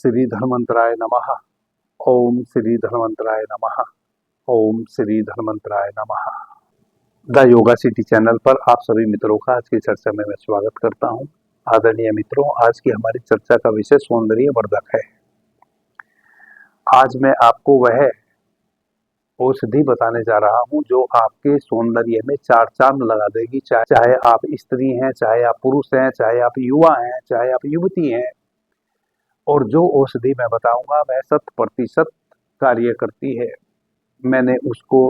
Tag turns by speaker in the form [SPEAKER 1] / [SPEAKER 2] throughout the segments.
[SPEAKER 1] श्री धन्वंतराय नमः। ओम श्री धन्वंतराय नमः। ओम श्री धन्वंतराय नमः। द योगा सिटी चैनल पर आप सभी मित्रों का आज की चर्चा में मैं स्वागत करता हूं। आदरणीय मित्रों, आज की हमारी चर्चा का विषय सौंदर्य वर्धक है। आज मैं आपको वह औषधि बताने जा रहा हूं जो आपके सौंदर्य में चार चांद लगा देगी। चाहे आप स्त्री हैं, चाहे आप पुरुष हैं, चाहे आप युवा हैं, चाहे आप युवती हैं। और जो औषधि मैं बताऊंगा वह 100% कार्य करती है। मैंने उसको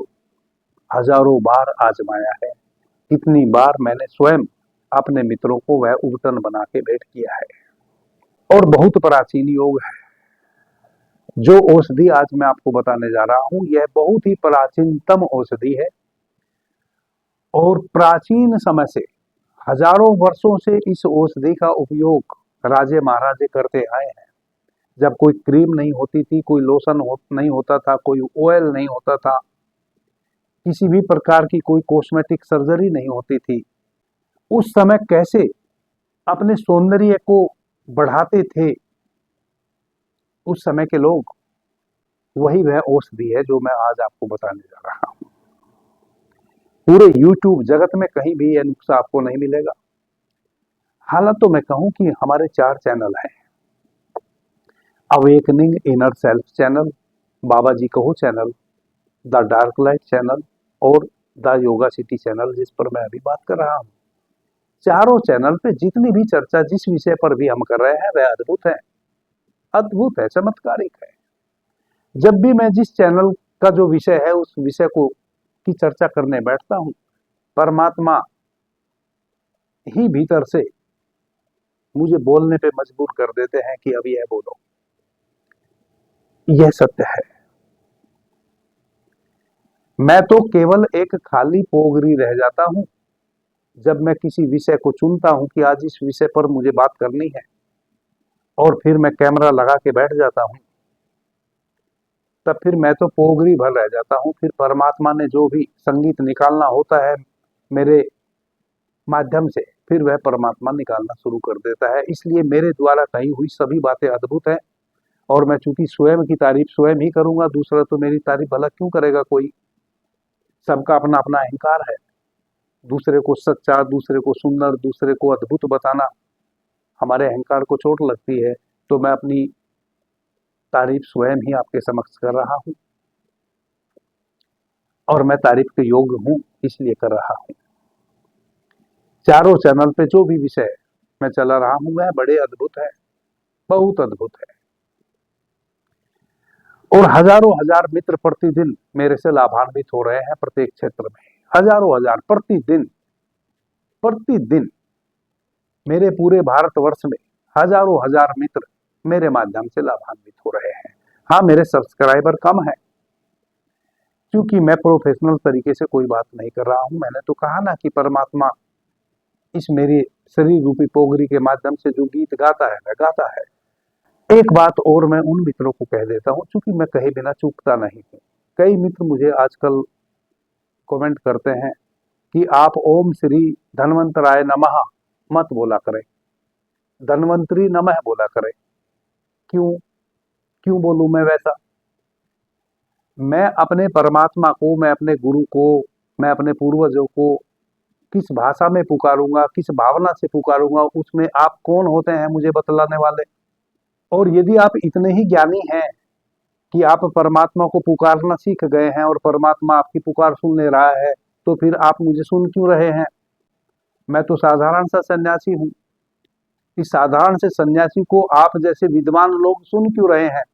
[SPEAKER 1] हजारों बार आजमाया है। कितनी बार मैंने स्वयं अपने मित्रों को वह उबटन बना के भेंट किया है। और बहुत प्राचीन योग है। जो औषधि आज मैं आपको बताने जा रहा हूं यह बहुत ही प्राचीनतम औषधि है और प्राचीन समय से हजारों वर्षों से इस औषधि का उपयोग राजे महाराजे करते आए हैं। जब कोई क्रीम नहीं होती थी, कोई लोशन नहीं होता था, कोई ऑयल नहीं होता था, किसी भी प्रकार की कोई कॉस्मेटिक सर्जरी नहीं होती थी, उस समय कैसे अपने सौंदर्य को बढ़ाते थे उस समय के लोग, वही वह औषधि है जो मैं आज आपको बताने जा रहा हूं। पूरे YouTube जगत में कहीं भी यह नुस्खा आपको नहीं मिलेगा। हालांकि तो मैं कहूं कि हमारे 4 चैनल हैं। अवेकनिंग इनर सेल्फ चैनल, बाबा जी कहो channel, the dark light channel और द योगा सिटी चैनल, जिस पर मैं अभी बात कर रहा हूं। चारों चैनल पे जितनी भी चर्चा जिस विषय पर भी हम कर रहे हैं वह अद्भुत है, अद्भुत है, चमत्कारिक है। जब भी मैं जिस चैनल का जो विषय है उस विषय को की चर्चा करने बैठता हूं, परमात्मा ही भीतर से मुझे बोलने पे मजबूर कर देते हैं कि अब यह बोलो। यह सत्य है। मैं तो केवल एक खाली पोगरी रह जाता हूं जब मैं किसी विषय को चुनता हूं कि आज इस विषय पर मुझे बात करनी है, और फिर मैं कैमरा लगा के बैठ जाता हूं, तब फिर मैं तो पोगरी भर रह जाता हूं। फिर परमात्मा ने जो भी संगीत निकालना होता है मेरे माध्यम से, फिर वह परमात्मा निकालना शुरू कर देता है। इसलिए मेरे द्वारा कही हुई सभी बातें अद्भुत हैं। और मैं चूंकि स्वयं की तारीफ स्वयं ही करूंगा, दूसरा तो मेरी तारीफ भला क्यों करेगा कोई। सबका अपना अपना अहंकार है। दूसरे को सच्चा, दूसरे को सुंदर, दूसरे को अद्भुत बताना हमारे अहंकार को चोट लगती है। तो मैं अपनी तारीफ स्वयं ही आपके समक्ष कर रहा हूं और मैं तारीफ के योग्य हूं, इसलिए कर रहा हूं। चारों चैनल पे जो भी विषय मैं चला रहा हूं वह बड़े अद्भुत है, बहुत अद्भुत है। और हजारों हजार मित्र प्रतिदिन मेरे से लाभान्वित हो रहे हैं। प्रत्येक क्षेत्र में हजारों हजार प्रतिदिन मेरे पूरे भारतवर्ष में हजारों हजार मित्र मेरे माध्यम से लाभान्वित हो रहे हैं। हाँ, मेरे सब्सक्राइबर कम है क्योंकि मैं प्रोफेशनल तरीके से कोई बात नहीं कर रहा हूं। मैंने तो कहा ना कि परमात्मा इस मेरे शरीर रूपी पोगरी के माध्यम से जो गीत गाता है वह गाता है। एक बात और मैं उन मित्रों को कह देता हूं, क्योंकि मैं कहे बिना चूकता नहीं हूं। कई मित्र मुझे आजकल कमेंट करते हैं कि आप ओम श्री धन्वंतराय नमः मत बोला करें, धन्वंतरी नमः बोला करें। क्यों बोलूं मैं वैसा? मैं अपने परमात्मा को, मैं अपने गुरु को, मैं अपने पूर्वजों को किस भाषा में पुकारूंगा, किस भावना से पुकारूंगा, उसमें आप कौन होते हैं मुझे बतलाने वाले? और यदि आप इतने ही ज्ञानी हैं कि आप परमात्मा को पुकारना सीख गए हैं और परमात्मा आपकी पुकार सुन ले रहा है, तो फिर आप मुझे सुन क्यों रहे हैं? मैं तो साधारण सा सन्यासी हूं। इस साधारण से सन्यासी को आप जैसे विद्वान लोग सुन क्यों रहे हैं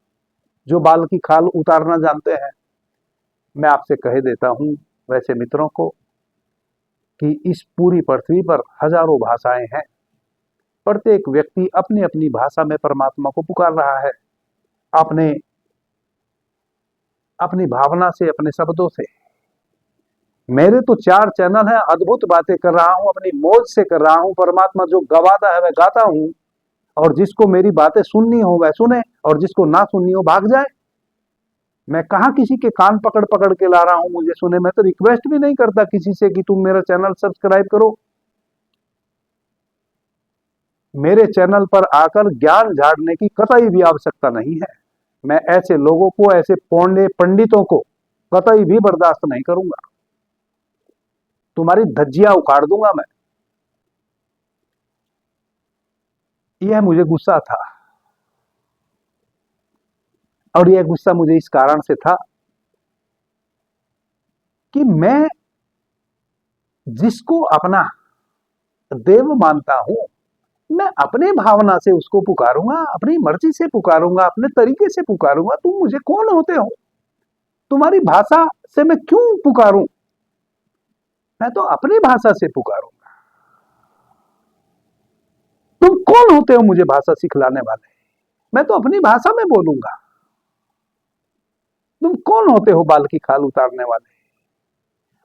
[SPEAKER 1] जो बाल की खाल उतारना जानते हैं? मैं आपसे कह देता हूं वैसे मित्रों को कि इस पूरी पृथ्वी पर हजारों भाषाएं हैं। प्रत्येक व्यक्ति अपनी अपनी भाषा में परमात्मा को पुकार रहा है, अपनी भावना से, अपने शब्दों से। मेरे तो 4 चैनल हैं, अद्भुत बातें कर रहा हूं, अपनी मौज से कर रहा हूं। परमात्मा जो गवाता है वह गाता हूं, और जिसको मेरी बातें सुननी हो वह सुने, और जिसको ना सुननी हो भाग जाए। मैं कहां किसी के कान पकड़ पकड़ के ला रहा हूं मुझे सुने। मैं तो रिक्वेस्ट भी नहीं करता किसी से कि तुम मेरा चैनल सब्सक्राइब करो। मेरे चैनल पर आकर ज्ञान झाड़ने की कतई भी आवश्यकता नहीं है। मैं ऐसे लोगों को, ऐसे पौंडे पंडितों को कतई भी बर्दाश्त नहीं करूंगा। तुम्हारी धज्जियां उखाड़ दूंगा मैं। यह मुझे गुस्सा था, और यह गुस्सा मुझे इस कारण से था कि मैं जिसको अपना देव मानता हूं, मैं अपने भावना से उसको पुकारूंगा, अपनी मर्जी से पुकारूंगा, अपने तरीके से पुकारूंगा। तुम मुझे कौन होते हो? तुम्हारी भाषा से मैं क्यों पुकारूं? मैं तो अपनी भाषा से पुकारूंगा। तुम कौन होते हो मुझे भाषा सिखलाने वाले? मैं तो अपनी भाषा में बोलूंगा। तुम कौन होते हो बाल की खाल उतारने वाले?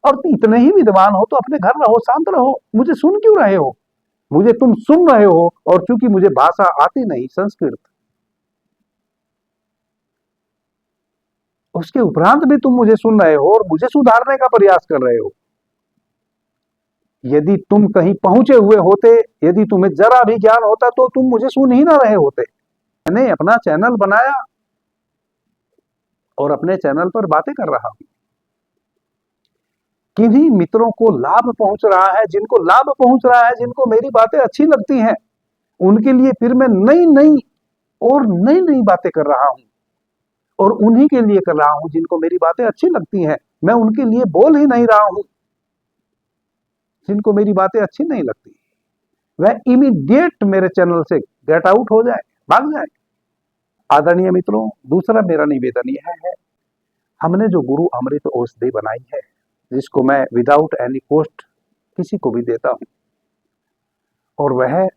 [SPEAKER 1] और इतने ही विद्वान हो तो अपने घर रहो, शांत रहो। मुझे सुन क्यों रहे हो? मुझे तुम सुन रहे हो, और चूंकि मुझे भाषा आती नहीं संस्कृत, उसके उपरांत भी तुम मुझे सुन रहे हो और मुझे सुधारने का प्रयास कर रहे हो। यदि तुम कहीं पहुंचे हुए होते, यदि तुम्हें जरा भी ज्ञान होता, तो तुम मुझे सुन ही ना रहे होते। मैंने अपना चैनल बनाया और अपने चैनल पर बातें कर रहा हूं। किन्हीं मित्रों को लाभ पहुंच रहा है, जिनको लाभ पहुंच रहा है, जिनको मेरी बातें अच्छी लगती हैं, उनके लिए फिर मैं नई नई और नई नई बातें कर रहा हूं। और उन्हीं के लिए कर रहा हूं जिनको मेरी बातें अच्छी लगती हैं। मैं उनके लिए बोल ही नहीं रहा हूं जिनको मेरी बातें अच्छी नहीं लगती। वह इमीडिएट मेरे चैनल से गेट आउट हो जाए, भाग जाए। आदरणीय मित्रों, दूसरा मेरा निवेदन यह है, हमने जो गुरु अमृत औषधि बनाई है, जिसको मैं विदाउट एनी कॉस्ट किसी को भी देता हूं, और वह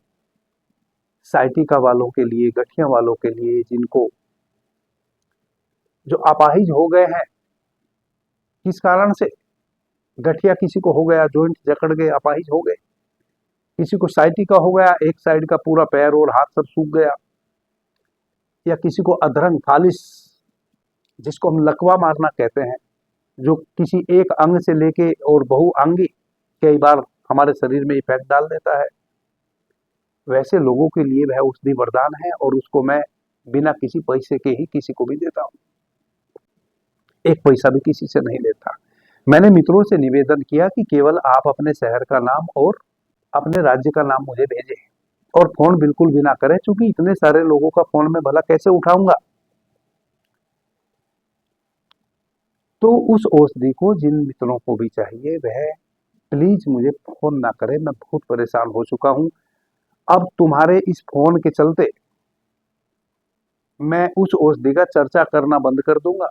[SPEAKER 1] साइटिका वालों के लिए, गठिया वालों के लिए, जिनको जो अपाहिज हो गए हैं, किस कारण से गठिया किसी को हो गया, जॉइंट जकड़ गए, अपाहिज हो गए, किसी को साइटिका हो गया, एक साइड का पूरा पैर और हाथ सब सूख गया, या किसी को अधरंग फालिस, जिसको हम लकवा मारना कहते हैं, जो किसी एक अंग से लेके और बहुअंगी कई बार हमारे शरीर में इफेक्ट डाल देता है, वैसे लोगों के लिए वह औषधि वरदान है, और उसको मैं बिना किसी पैसे के ही किसी को भी देता हूं। एक पैसा भी किसी से नहीं लेता। मैंने मित्रों से निवेदन किया कि केवल आप अपने शहर का नाम और अपने राज्य का नाम मुझे भेजें, और फोन बिल्कुल भी ना करें, क्योंकि इतने सारे लोगों का फोन मैं भला कैसे उठाऊंगा। तो उस औषधि को जिन मित्रों को भी चाहिए, वह प्लीज मुझे फोन ना करें। मैं बहुत परेशान हो चुका हूं। अब तुम्हारे इस फोन के चलते मैं उस औषधि का चर्चा करना बंद कर दूंगा,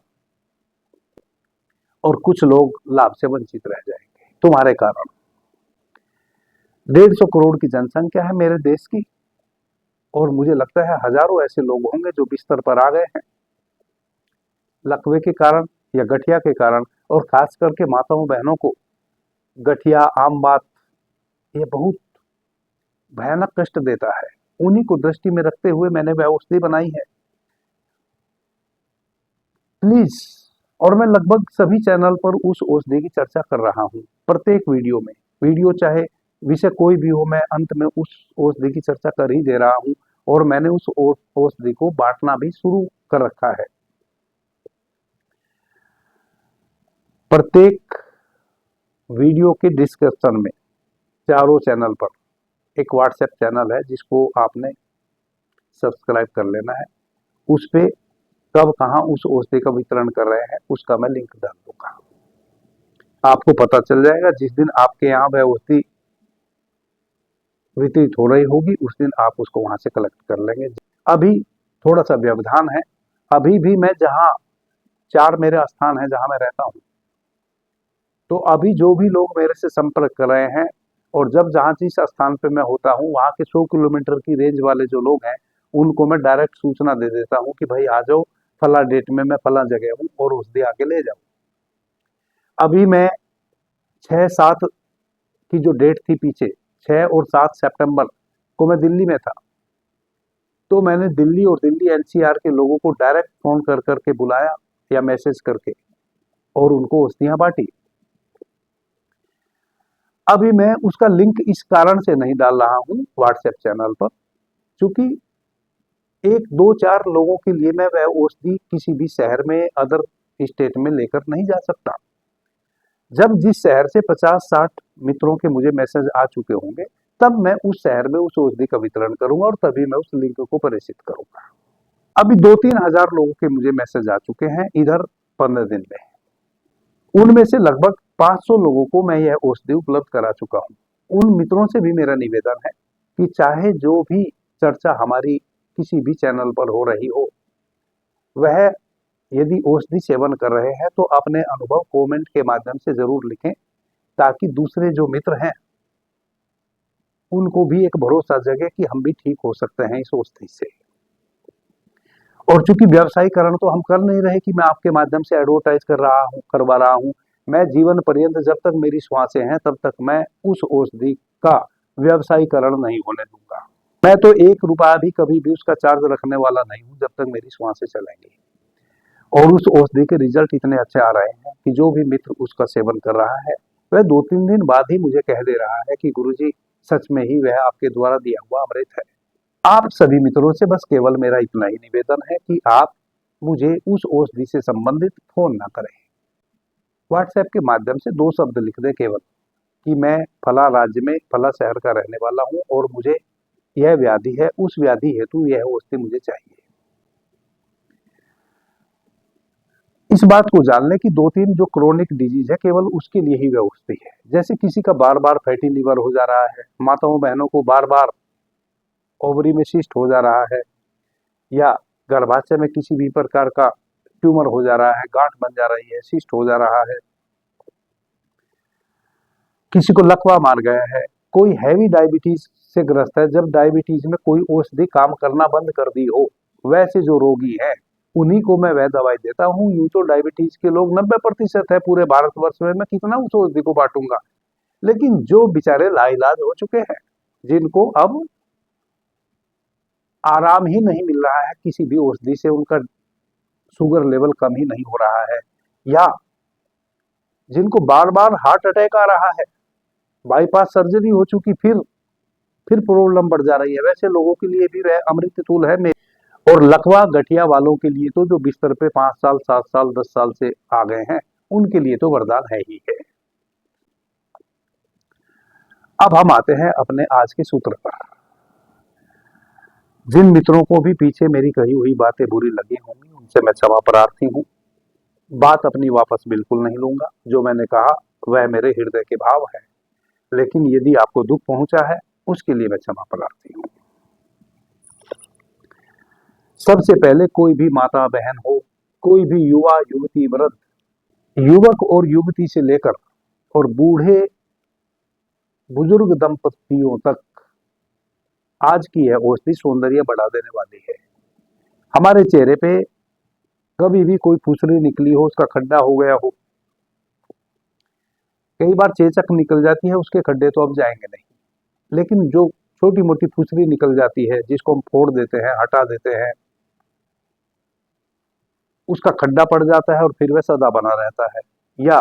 [SPEAKER 1] और कुछ लोग लाभ से वंचित रह जाएंगे तुम्हारे कारण। 150 करोड़ की जनसंख्या है मेरे देश की, और मुझे लगता है हजारों ऐसे लोग होंगे जो बिस्तर पर आ गए हैं लकवे के कारण या गठिया के कारण। और खास करके माताओं बहनों को गठिया आम बात, ये बहुत भयानक कष्ट देता है। उन्हीं को दृष्टि में रखते हुए मैंने वह औषधि बनाई है। प्लीज, और मैं लगभग सभी चैनल पर उस औषधि की चर्चा कर रहा हूं, प्रत्येक वीडियो में। वीडियो चाहे विषय कोई भी हो, मैं अंत में उस औषधि की चर्चा कर ही दे रहा हूं, और मैंने उस औषधि को बांटना भी शुरू कर रखा है। प्रत्येक वीडियो के डिस्क्रिप्शन में चारों चैनल पर एक व्हाट्सएप चैनल है, जिसको आपने सब्सक्राइब कर लेना है। उस पे कब कहां उस औषधि का वितरण कर रहे हैं, उसका मैं लिंक डाल दूंगा। आपको पता चल जाएगा। जिस दिन आपके यहाँ वह औषधि वितरित हो रही होगी, उस दिन आप उसको वहां से कलेक्ट कर लेंगे। अभी थोड़ा सा व्यवधान है। अभी भी मैं जहां 4 मेरे स्थान है जहां मैं रहता हूं, तो अभी जो भी लोग मेरे से संपर्क कर रहे हैं, और जब जहां जिस स्थान पे मैं होता हूं, वहां के 100 किलोमीटर की रेंज वाले जो लोग हैं, उनको मैं डायरेक्ट सूचना दे देता हूं कि भाई आ जाओ, फला डेट में मैं फला जगह हूं, और औषधि आके ले जाओ। अभी मैं 6-7 की जो डेट थी पीछे, 6 और 7 सितंबर को मैं दिल्ली में था। तो मैंने दिल्ली और दिल्ली एनसीआर के लोगों को डायरेक्ट फोन कर करके बुलाया या मैसेज करके, और उनको औषधियां बांटी। अभी मैं उसका लिंक इस कारण से नहीं डाल रहा हूं व्हाट्सएप चैनल पर, क्योंकि एक दो चार लोगों के लिए मैं वह औषधि किसी भी शहर में अदर स्टेट में लेकर नहीं जा सकता। जब जिस शहर से 50-60 मित्रों के मुझे मैसेज आ चुके होंगे, तब मैं उस शहर में उस औषधि का वितरण करूंगा और तभी मैं उस लिंक को प्रेषित करूंगा। अभी 2-3 हजार लोगों के मुझे मैसेज आ चुके हैं इधर 15 दिन में। उनमें से लगभग 500 लोगों को मैं यह औषधि उपलब्ध करा चुका हूं। उन मित्रों से भी मेरा निवेदन है कि चाहे जो भी चर्चा हमारी किसी भी चैनल पर हो रही हो, वह यदि औषधि सेवन कर रहे हैं तो अपने अनुभव कमेंट के माध्यम से जरूर लिखें, ताकि दूसरे जो मित्र हैं उनको भी एक भरोसा जगे कि हम भी ठीक हो सकते हैं इस औषधि से। और चूंकि व्यवसायीकरण तो हम कर नहीं रहे कि मैं आपके माध्यम से एडवर्टाइज करवा रहा हूं। मैं जीवन पर्यंत जब तक मेरी श्वासें हैं तब तक मैं उस औषधि का व्यवसायीकरण नहीं होने दूंगा। मैं तो 1 रुपया भी कभी भी उसका चार्ज रखने वाला नहीं हूं जब तक मेरी श्वासें चलेंगी। और उस औषधि के रिजल्ट इतने अच्छे आ रहे हैं कि जो भी मित्र उसका सेवन कर रहा है, वह 2-3 दिन बाद ही मुझे कह दे रहा है कि गुरुजी, सच में ही वह आपके द्वारा दिया हुआ अमृत है। आप सभी मित्रों से बस केवल मेरा इतना ही निवेदन है कि आप मुझे उस औषधि से संबंधित फोन ना करें। व्हाट्सएप के माध्यम से 2 शब्द लिख दें केवल कि मैं फला राज्य में फला शहर का रहने वाला हूं और मुझे यह व्याधि है, उस व्याधि हेतु यह औषधि मुझे चाहिए। इस बात को जान लें कि 2-3 जो क्रोनिक डिजीज है केवल उसके लिए ही वह औषधि है। जैसे किसी का बार बार फैटी लीवर हो जा रहा है, माताओं बहनों को बार बार ओवरी में सिस्ट हो जा रहा है, या गर्भाशय में किसी भी प्रकार का ट्यूमर हो जा रहा है, गांठ बन जा रही है, सिस्ट हो जा रहा है, किसी को लकवा मार गया है, कोई हैवी डायबिटीज से ग्रस्त है, जब डायबिटीज में कोई औषधि काम करना बंद कर दी हो, वैसे जो रोगी हैं उन्हीं को मैं वह दवाई देता हूं। यूं तो डायबिटीज के लोग 90% है पूरे भारतवर्ष में, मैं कितना उस औषधि को बांटूंगा। लेकिन जो बेचारे लाइलाज हो चुके हैं, जिनको अब आराम ही नहीं मिल रहा है किसी भी औषधि से, उनका शुगर लेवल कम ही नहीं हो रहा है, या जिनको बार बार हार्ट अटैक आ रहा है, बाईपास सर्जरी हो चुकी फिर प्रॉब्लम बढ़ जा रही है, वैसे लोगों के लिए भी वह अमृत तुल है। और लकवा गठिया वालों के लिए तो जो बिस्तर पे 5 साल 7 साल 10 साल से आ गए हैं, उनके लिए तो वरदान है ही है। अब हम आते हैं अपने आज के सूत्र पर। जिन मित्रों को भी पीछे मेरी कही हुई बातें बुरी लगी होंगी, उनसे मैं क्षमा प्रार्थी हूँ। बात अपनी वापस बिल्कुल नहीं लूंगा। जो मैंने कहा वह मेरे हृदय के भाव है, लेकिन यदि आपको दुख पहुंचा है उसके लिए मैं क्षमा प्रार्थी हूँ। सबसे पहले कोई भी माता बहन हो, कोई भी युवा युवती वृद्ध, युवक और युवती से लेकर और बूढ़े बुजुर्ग दंपतियों तक आज की यह औषधि सौंदर्य बढ़ा देने वाली है। हमारे चेहरे पे कभी भी कोई फुसरी निकली हो, उसका खड्डा हो गया हो, कई बार चेचक निकल जाती है, उसके खड्डे तो अब जाएंगे नहीं, लेकिन जो छोटी मोटी फुसरी निकल जाती है जिसको हम फोड़ देते हैं, हटा देते हैं, उसका खड्डा पड़ जाता है और फिर वह सदा बना रहता है। या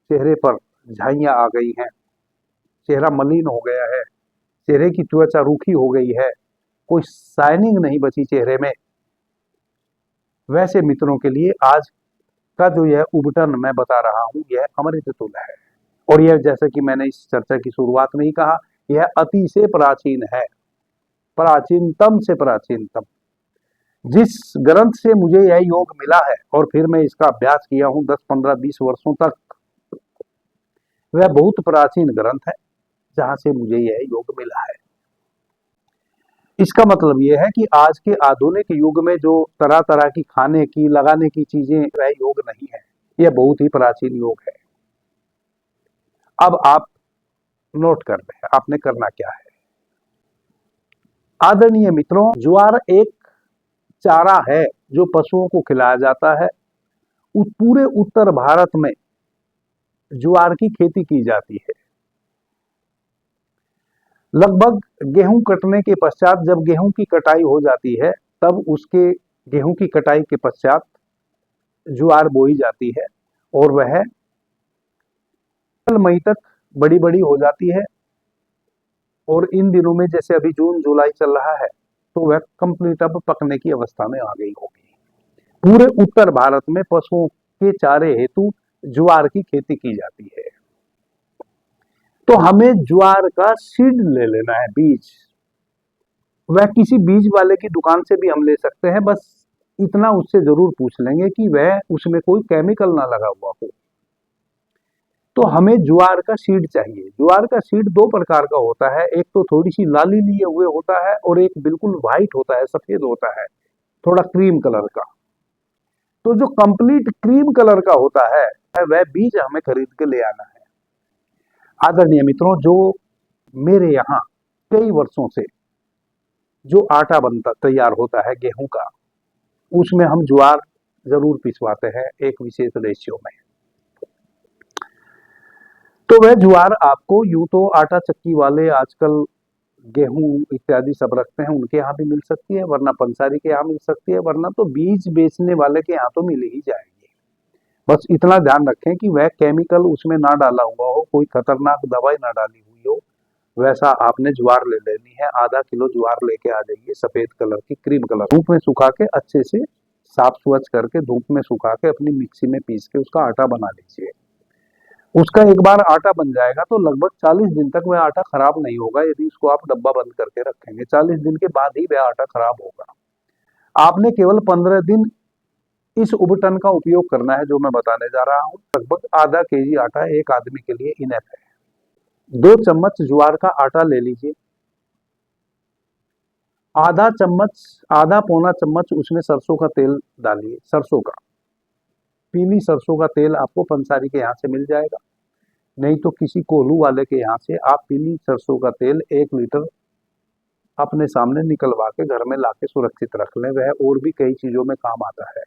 [SPEAKER 1] चेहरे पर झाइयां आ गई हैं, चेहरा मलिन हो गया है, चेहरे की त्वचा रूखी हो गई है, कोई शाइनिंग नहीं बची चेहरे में, वैसे मित्रों के लिए आज का जो यह उबटन मैं बता रहा हूं, यह अमृत तुल है। और यह जैसा कि मैंने इस चर्चा की शुरुआत में ही कहा, यह अति से प्राचीन है, प्राचीनतम से प्राचीनतम। जिस ग्रंथ से मुझे यह योग मिला है और फिर मैं इसका अभ्यास किया हूं 10, 15, 20 वर्षों तक, वह बहुत प्राचीन ग्रंथ है जहां से मुझे यह योग मिला है। इसका मतलब यह है कि आज के आधुनिक युग में जो तरह तरह की खाने की लगाने की चीजें, वह योग नहीं है, यह बहुत ही प्राचीन योग है। अब आप नोट कर रहे हैं आपने करना क्या है। आदरणीय मित्रों, ज्वार एक चारा है जो पशुओं को खिलाया जाता है। पूरे उत्तर भारत में ज्वार की खेती की जाती है। लगभग गेहूं कटने के पश्चात, जब गेहूं की कटाई हो जाती है, तब उसके गेहूं की कटाई के पश्चात ज्वार बोई जाती है और वह मई तक बड़ी बड़ी हो जाती है। और इन दिनों में जैसे अभी जून जुलाई चल रहा है तो वह कंप्लीट अब पकने की अवस्था में आ गई होगी। पूरे उत्तर भारत में पशुओं के चारे हेतु ज्वार की खेती की जाती है। तो हमें ज्वार का सीड ले लेना है, बीज। वह किसी बीज वाले की दुकान से भी हम ले सकते हैं, बस इतना उससे जरूर पूछ लेंगे कि वह उसमें कोई केमिकल ना लगा हुआ हो। तो हमें ज्वार का सीड चाहिए। ज्वार का सीड दो प्रकार का होता है, एक तो थोड़ी सी लाली लिए हुए होता है और एक बिल्कुल व्हाइट होता है, सफेद होता है, थोड़ा क्रीम कलर का। तो जो कंप्लीट क्रीम कलर का होता है वह बीज हमें खरीद के ले आना है। आदरणीय मित्रों, जो मेरे यहाँ कई वर्षों से जो आटा बनता तैयार होता है गेहूं का, उसमें हम ज्वार जरूर पिसवाते हैं एक विशेष रेशियो में। तो वह ज्वार आपको यूं तो आटा चक्की वाले आजकल गेहूं इत्यादि सब रखते हैं, उनके यहाँ भी मिल सकती है, वरना पंसारी के यहाँ मिल सकती है, वरना तो बीज बेचने वाले के यहाँ तो मिल ही जाएगी। बस इतना ध्यान रखें कि वह केमिकल उसमें ना डाला हुआ हो, कोई खतरनाक दवाई ना डाली हुई हो। वैसा आपने ज्वार ले लेनी है। आधा किलो ज्वार लेके आ जाइए, सफेद कलर की, क्रीम कलर। धूप में सुखा के अच्छे से साफ स्वच्छ करके धूप में सुखा के अपनी मिक्सी में पीस के उसका आटा बना लीजिए। उसका एक बार आटा बन जाएगा तो लगभग 40 दिन तक वह आटा खराब नहीं होगा। यदि उसको आप डब्बा बंद करके रखेंगे, 40 दिन के बाद ही वह आटा खराब होगा। आपने केवल 15 दिन इस उबटन का उपयोग करना है जो मैं बताने जा रहा हूँ। लगभग आधा केजी आटा एक आदमी के लिए इनफ है। 2 चम्मच ज्वार का आटा ले लीजिए। आधा चम्मच, आधा पौना चम्मच उसमें सरसों का तेल डालिए। सरसों का, पीली सरसों का तेल आपको पंसारी के यहाँ से मिल जाएगा, नहीं तो किसी कोल्हू वाले के यहाँ से आप पीली सरसों का तेल 1 लीटर अपने सामने निकलवा के घर में लाके सुरक्षित रख लें। वह और भी कई चीजों में काम आता है।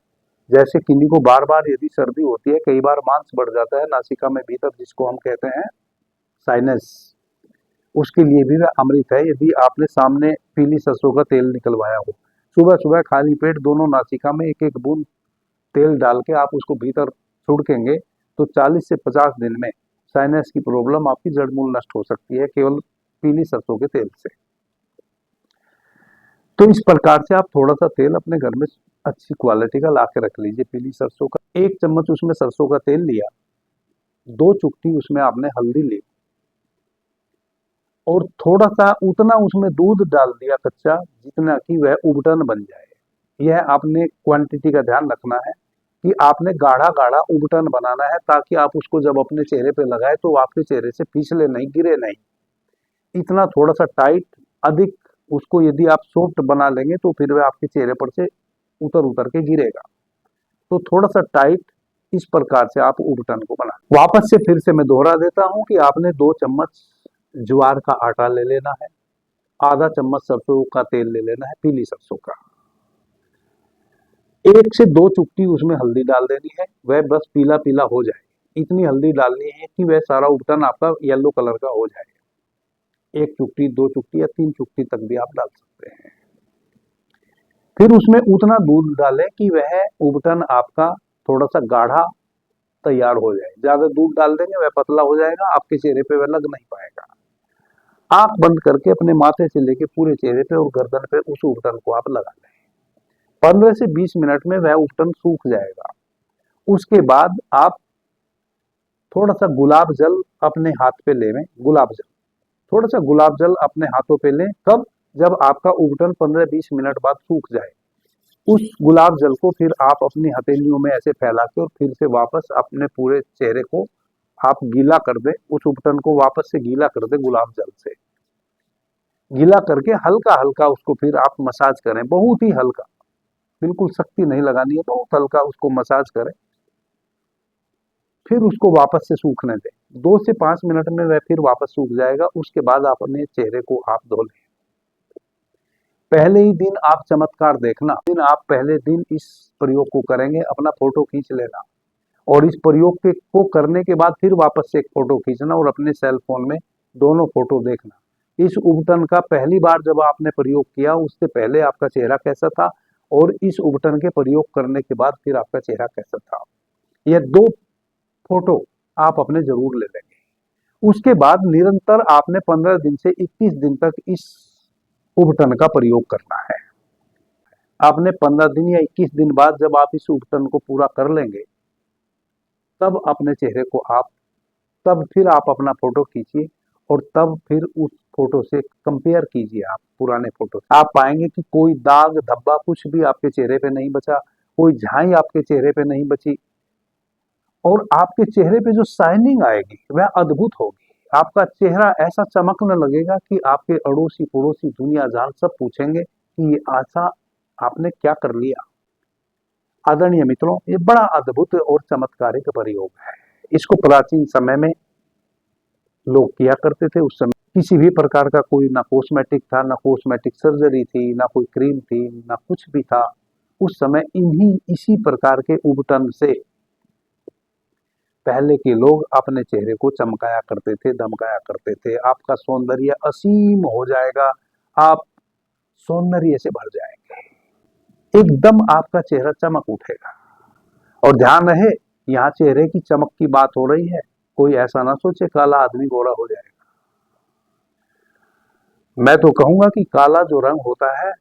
[SPEAKER 1] जैसे किन्हीं को बार बार यदि सर्दी होती है, कई बार मांस बढ़ जाता है नासिका में भीतर, जिसको हम कहते हैं साइनस, उसके लिए भी वह अमृत है। यदि आपने सामने पीली सरसों का तेल निकलवाया हो, सुबह सुबह खाली पेट दोनों नासिका में एक एक बूंद तेल डाल के आप उसको भीतर छुड़केंगे तो 40 से 50 दिन में साइनस की प्रॉब्लम आपकी जड़मूल नष्ट हो सकती है, केवल पीली सरसों के तेल से। तो इस प्रकार से आप थोड़ा सा तेल अपने घर में अच्छी क्वालिटी का ला के रख लीजिए। पीली सरसों का 1 चम्मच उसमें सरसों का तेल लिया, 2 चुटकी उसमें आपने हल्दी ली और थोड़ा सा उतना उसमें दूध डाल दिया कच्चा, जितना कि वह उबटन बन जाए। यह आपने क्वांटिटी का ध्यान रखना है कि आपने गाढ़ा गाढ़ा उबटन बनाना है, ताकि आप उसको जब अपने चेहरे पे लगाए तो आपके चेहरे से फिसले नहीं, गिरे नहीं। इतना थोड़ा सा टाइट, अधिक उसको यदि आप सॉफ्ट बना लेंगे तो फिर वह आपके चेहरे पर से उतर उतर के गिरेगा। तो थोड़ा सा टाइट, इस प्रकार से आप उबटन को बना। वापस से फिर से मैं दोहरा देता हूं कि आपने 2 चम्मच ज्वार का आटा ले लेना है, आधा चम्मच सरसों का तेल ले लेना है, पीली सरसों का, 1 से 2 चुटकी उसमें हल्दी डाल देनी है, वह बस पीला पीला हो जाए। इतनी हल्दी डालनी है कि वह सारा उबटन आपका येलो कलर का हो जाए। 1 चुटकी, 2 चुटकी या 3 चुटकी तक भी आप डाल सकते हैं। फिर उसमें उतना दूध डालें कि वह उबटन आपका थोड़ा सा गाढ़ा तैयार हो जाए। ज्यादा दूध डाल देंगे वह पतला हो जाएगा, आपके चेहरे पे वह लग नहीं पाएगा। आंख बंद करके अपने माथे से लेके पूरे चेहरे पे और गर्दन पे उस उबटन को आप लगा लें। 15 से 20 मिनट में वह उबटन सूख जाएगा। उसके बाद आप थोड़ा सा गुलाब जल अपने हाथ पे लें, गुलाब जल, थोड़ा सा गुलाब जल अपने हाथों पे लें। कब? जब आपका उबटन 15-20 मिनट बाद सूख जाए। उस गुलाब जल को फिर आप अपनी हथेलियों में ऐसे फैला के और फिर से वापस अपने पूरे चेहरे को आप गीला कर दें। उस उबटन को वापस से गीला कर दें गुलाब जल से। गीला करके हल्का हल्का उसको फिर आप मसाज करें, बहुत ही हल्का, बिल्कुल सख्ती नहीं लगानी है, बहुत हल्का उसको मसाज करें। फिर उसको वापस से सूखने दें। 2 से 5 मिनट में वह फिर वापस सूख जाएगा। उसके बाद आप अपने चेहरे को आप धो लें। पहले ही दिन आप चमत्कार देखना। आप पहले दिन इस प्रयोग को करेंगे, अपना फोटो खींच लेना और इस प्रयोग को करने के बाद फिर वापस से एक फोटो खींचना और अपने सेल फोन में दोनों फोटो देखना। इस उबटन का पहली बार जब आपने प्रयोग किया उससे पहले आपका चेहरा कैसा था और इस उबटन के प्रयोग करने के बाद फिर आपका चेहरा कैसा था। यह 2 फोटो आप अपने जरूर ले लेंगे उसके बाद निरंतर आपने 15 दिन से 21 दिन तक इस उपटन का प्रयोग करना है। आपने 15 दिन या 21 दिन बाद जब आप इस उपटन को पूरा कर लेंगे, तब अपने चेहरे को तब फिर आप अपना फोटो खींचिए और तब फिर उस फोटो से कंपेयर कीजिए आप पुराने फोटो से। आप पाएंगे कि कोई दाग धब्बा कुछ भी आपके चेहरे पे नहीं बचा, कोई झाई आपके चेहरे पे नहीं बची, और आपके चेहरे पे जो शाइनिंग आएगी वह अद्भुत होगी। आपका चेहरा ऐसा चमकने लगेगा कि आपके अड़ोसी पड़ोसी दुनिया जान सब पूछेंगे कि ये ऐसा आपने क्या कर लिया। आदरणीय मित्रों, ये बड़ा अद्भुत और चमत्कारिक प्रयोग है। इसको प्राचीन समय में लोग किया करते थे। उस समय किसी भी प्रकार का कोई ना कॉस्मेटिक था, ना कॉस्मेटिक सर्जरी थी, ना कोई क्रीम थी, ना कुछ भी था। उस समय इसी प्रकार के उपटन से पहले के लोग अपने चेहरे को चमकाया करते थे, दमकाया करते थे। आपका सौंदर्य असीम हो जाएगा, आप सौंदर्य से भर जाएंगे, एकदम आपका चेहरा चमक उठेगा। और ध्यान रहे, यहाँ चेहरे की चमक की बात हो रही है, कोई ऐसा ना सोचे काला आदमी गोरा हो जाएगा। मैं तो कहूंगा कि काला जो रंग होता है,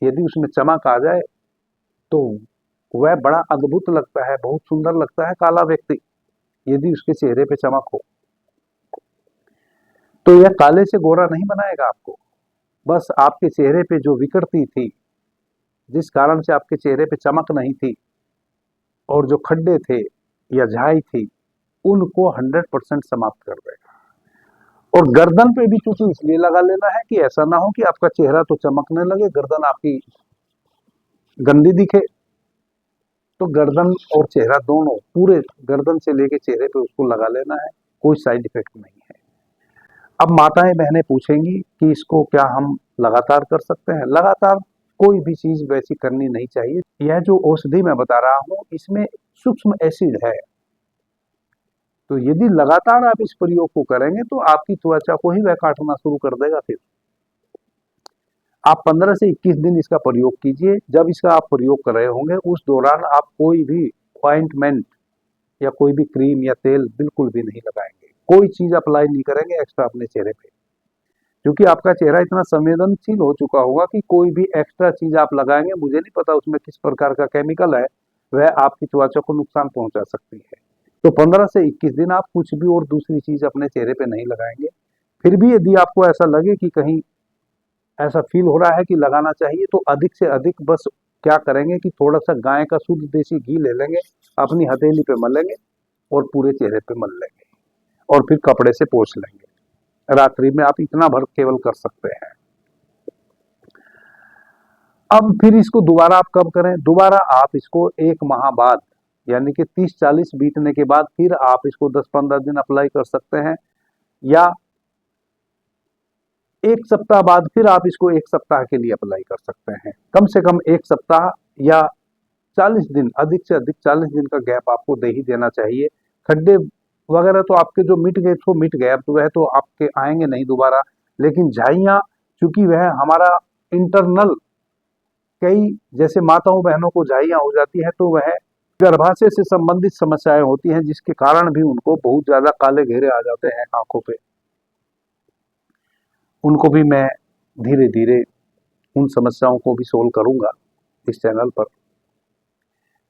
[SPEAKER 1] यदि उसमें चमक आ जाए तो वह बड़ा अद्भुत लगता है, बहुत सुंदर लगता है काला व्यक्ति, यदि उसके चेहरे पे चमक हो। तो यह काले से गोरा नहीं बनाएगा आपको, बस आपके चेहरे पे जो विकृति थी, जिस कारण से आपके चेहरे पे चमक नहीं थी, और जो खड्डे थे या झाई थी, उनको 100% समाप्त कर देगा। और गर्दन पे भी चूंकि इसलिए लगा लेना है कि ऐसा ना हो कि आपका चेहरा तो चमकने लगे, गर्दन आपकी गंदी दिखे। तो गर्दन और चेहरा दोनों, पूरे गर्दन से लेके चेहरे पे उसको लगा लेना है, कोई साइड इफेक्ट नहीं है। अब माताएं बहनें पूछेंगी कि इसको क्या हम लगातार कर सकते हैं? लगातार कोई भी चीज वैसी करनी नहीं चाहिए। यह जो औषधि मैं बता रहा हूं, इसमें सूक्ष्म एसिड है, तो यदि लगातार आप इस प्रयोग को करेंगे तो आपकी त्वचा को ही वह काटना शुरू कर देगा। फिर आप 15 से 21 दिन इसका प्रयोग कीजिए। जब इसका आप प्रयोग कर रहे होंगे, उस दौरान आप कोई भी ऑइंटमेंट या कोई भी क्रीम या तेल बिल्कुल भी नहीं लगाएंगे, कोई चीज अप्लाई नहीं करेंगे एक्स्ट्रा अपने चेहरे पे, क्योंकि आपका चेहरा इतना संवेदनशील हो चुका होगा कि कोई भी एक्स्ट्रा चीज आप लगाएंगे, मुझे नहीं पता उसमें किस प्रकार का केमिकल है, वह आपकी त्वचा को नुकसान पहुंचा सकती है। तो 15 से 21 दिन आप कुछ भी और दूसरी चीज अपने चेहरे पे नहीं लगाएंगे। फिर भी यदि आपको ऐसा लगे कि कहीं ऐसा फील हो रहा है कि लगाना चाहिए, तो अधिक से अधिक बस क्या करेंगे कि थोड़ा सा गाय का शुद्ध देसी घी ले लेंगे, अपनी हथेली पे मलेंगे और पूरे चेहरे पे मल लेंगे, और फिर कपड़े से पोंछ लेंगे। रात्रि में आप इतना भर केवल कर सकते हैं। अब फिर इसको दोबारा आप कब करें? दोबारा आप इसको 1 माह बाद, यानी कि 30-40 बीतने के बाद फिर आप इसको 10-15 दिन अप्लाई कर सकते हैं, या 1 सप्ताह बाद फिर आप इसको 1 सप्ताह के लिए अप्लाई कर सकते हैं। कम से कम 1 सप्ताह या 40 दिन, अधिक से अधिक 40 दिन का गैप आपको दे ही देना चाहिए। खड्डे वगैरह तो आपके जो मिट गए तो मिट गए, अब तो वह तो आपके आएंगे नहीं दोबारा, लेकिन झाइयां, चूंकि वह हमारा इंटरनल, कई जैसे माताओं बहनों को झाइयां हो जाती है, तो वह गर्भाशय से संबंधित समस्याएं होती हैं, जिसके कारण भी उनको बहुत ज्यादा काले घेरे आ जाते हैं आंखों पे। उनको भी मैं धीरे धीरे उन समस्याओं को भी सोल्व करूंगा इस चैनल पर।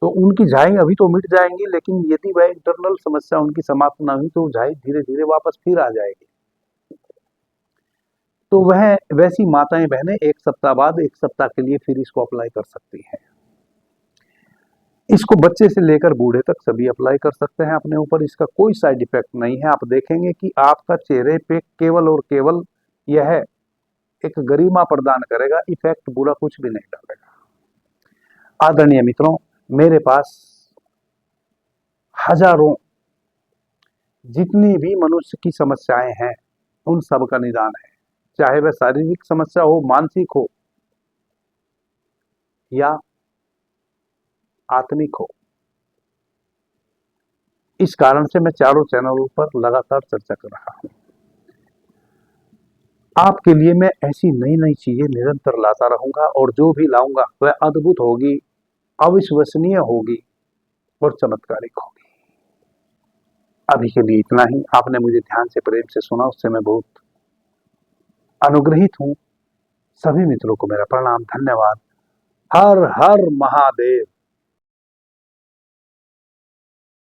[SPEAKER 1] तो उनकी झाई अभी तो मिट जाएंगी, लेकिन यदि वह इंटरनल समस्या उनकी समाप्त ना हुई तो झाई धीरे धीरे वापस फिर आ जाएगी। तो वह वैसी माताएं बहनें 1 सप्ताह बाद 1 सप्ताह के लिए फिर इसको अप्लाई कर सकती हैं। इसको बच्चे से लेकर बूढ़े तक सभी अप्लाई कर सकते हैं अपने ऊपर, इसका कोई साइड इफेक्ट नहीं है। आप देखेंगे कि आपका चेहरे पे केवल और केवल यह एक गरिमा प्रदान करेगा, इफेक्ट बुरा कुछ भी नहीं डालेगा। आदरणीय मित्रों, मेरे पास हजारों, जितनी भी मनुष्य की समस्याएं हैं उन सब का निदान है, चाहे वह शारीरिक समस्या हो, मानसिक हो या आत्मिक हो। इस कारण से मैं चारों चैनलों पर लगातार चर्चा कर रहा हूं। आपके लिए मैं ऐसी नई नई चीजें निरंतर लाता रहूंगा, और जो भी लाऊंगा वह अद्भुत होगी, अविश्वसनीय होगी और चमत्कारिक होगी। अभी के लिए इतना ही। आपने मुझे ध्यान से प्रेम से सुना, उससे मैं बहुत अनुग्रहित हूँ। सभी मित्रों को मेरा प्रणाम, धन्यवाद। हर हर महादेव।